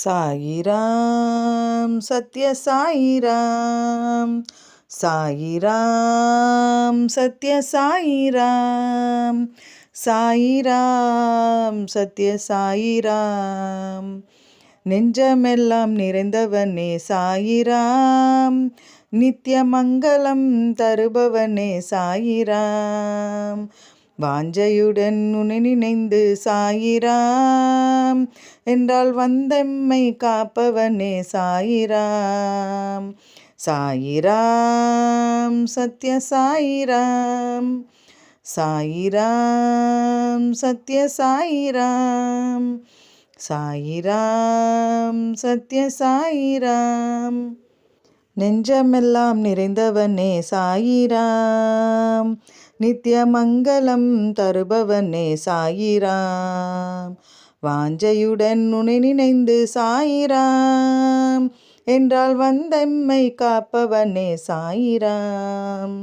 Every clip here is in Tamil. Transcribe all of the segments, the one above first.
சாயிராம் சத்ய சாயிராம், சாயிராம் சத்ய சாயிராம், சாயிராம் சத்ய சாயிராம். நெஞ்சமெல்லாம் நிறைந்தவனே சாயிராம், நித்திய மங்களம் தருபவனே சாயிராம். வாஞ்சையுடன் உன்னை நினைந்து சாயிராம் என்றால் வந்தெம்மை காப்பவனே சாயிராம். சாயிராம் சத்ய சாயிராம், சாயிராம் சத்ய சாயிராம், சாயிராம் சத்ய சாயிராம். நெஞ்சமெல்லாம் நிறைந்தவனே சாயிராம், நித்திய மங்களம் தருபவனே சாயிராம். வாஞ்சையுடன் உன்னை நினைந்து சாயிராம் என்றால் வந்தெம்மை காப்பவனே சாயிராம்.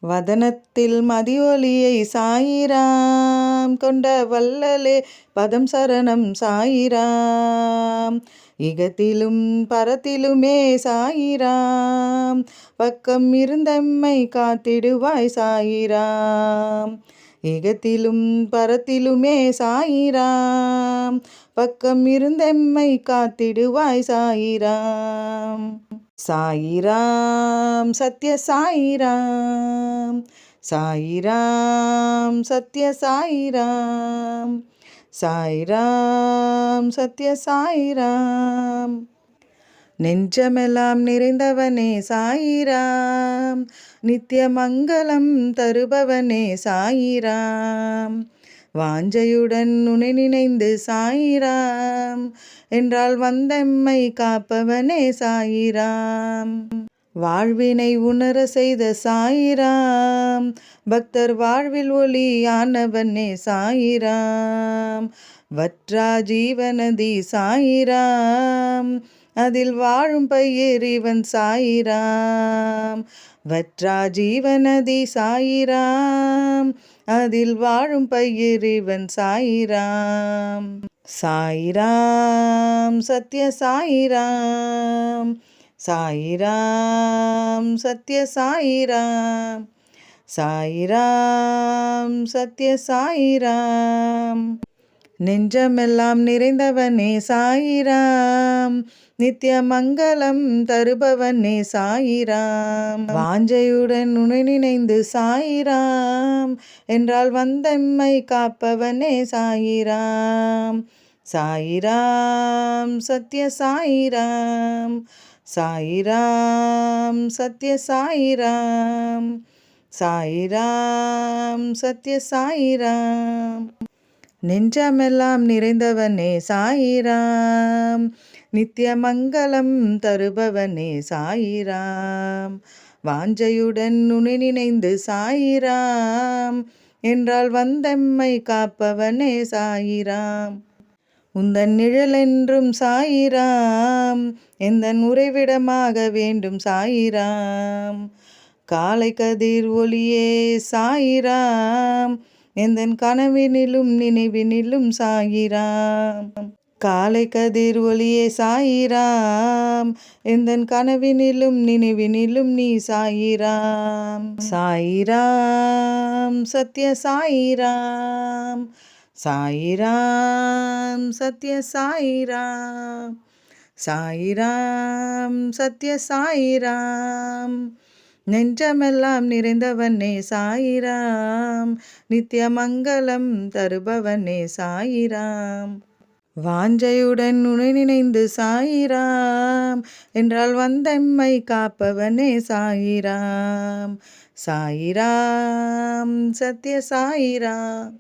வதனத்தில் மதியொலியை சாயிராம் கொண்ட வல்லலே பதம் சரணம் சாயிராம். இகத்திலும் பரத்திலுமே சாயிராம், பக்கம் இருந்தெம்மை காத்திடுவாய் சாயிராம். இகத்திலும் பரத்திலுமே சாயிராம், பக்கம் இருந்தெம்மை காத்திடுவாய் சாயிராம். சாயிராம் சத்ய சாயிராம், சாயிராம் சத்ய சாயிராம், சாயிராம் சத்ய சாயிராம். நெஞ்சமெல்லாம் நிறைந்தவனே சாயிராம், நித்திய மங்களம் தருபவனே சாயிராம். வாஞ்சையுடன் உன்னை நினைந்து சாயிராம் என்றால் வந்தெம்மை காப்பவனே சாயிராம். வாழ்வினை உணர செய்த சாயிராம், பக்தர் வாழ்வில் ஒளியானவனே சாயிராம். வற்றா ஜீவநதி சாயிராம், அதில் வாழும் பையர் இவன் சாயிராம். வற்றா ஜீவநதி சாயிராம், அதில் வாழும் பையர் இவன் சாயிராம். சாயிராம் சத்ய சாயிராம், சாயிராம் சத்ய சாயிராம், சாயிராம் சத்ய சாயிராம். நெஞ்சமெல்லாம் நிறைந்தவனே சாயிராம், நித்திய மங்களம் தருபவனே சாயிராம். வாஞ்சையுடன் உன்னை நினைந்து சாயிராம் என்றால் வந்தெம்மை காப்பவனே சாயிராம். சாயிராம் சத்ய சாயிராம், சாயிராம் சத்ய சாயிராம், சாயிராம் சத்ய சாயிராம். நெஞ்சமெல்லாம் நிறைந்தவனே சாயிராம், நித்திய மங்களம் தருபவனே சாயிராம். வாஞ்சையுடன் உன்னை நினைந்து சாயிராம் என்றால் வந்தெம்மை காப்பவனே சாயிராம். உந்தன் நிழலென்றும் சாயிராம், எந்தன் உறைவிடமாக வேண்டும் சாயிராம். காலை கதிர் ஒளியே சாயிராம், எந்தன் கனவினிலும் நினைவினிலும் சாயிராம். காலை கதிர் ஒளியே சாயிராம், எந்தன் கனவினிலும் நினைவினிலும் நீ சாயிராம். சாயிராம் சத்ய சாயிராம், சாயிராம் சத்ய சாயிராம், சாயிராம் சத்ய சாயிராம். நெஞ்சமெல்லாம் நிறைந்தவனே சாயிராம், நித்திய மங்களம் தருபவனே சாயிராம். வாஞ்சையுடன் உன்னை நினைந்து சாயிராம் என்றால் வந்தெம்மை காப்பவனே சாயிராம். சாயிராம் சத்ய சாயிராம்.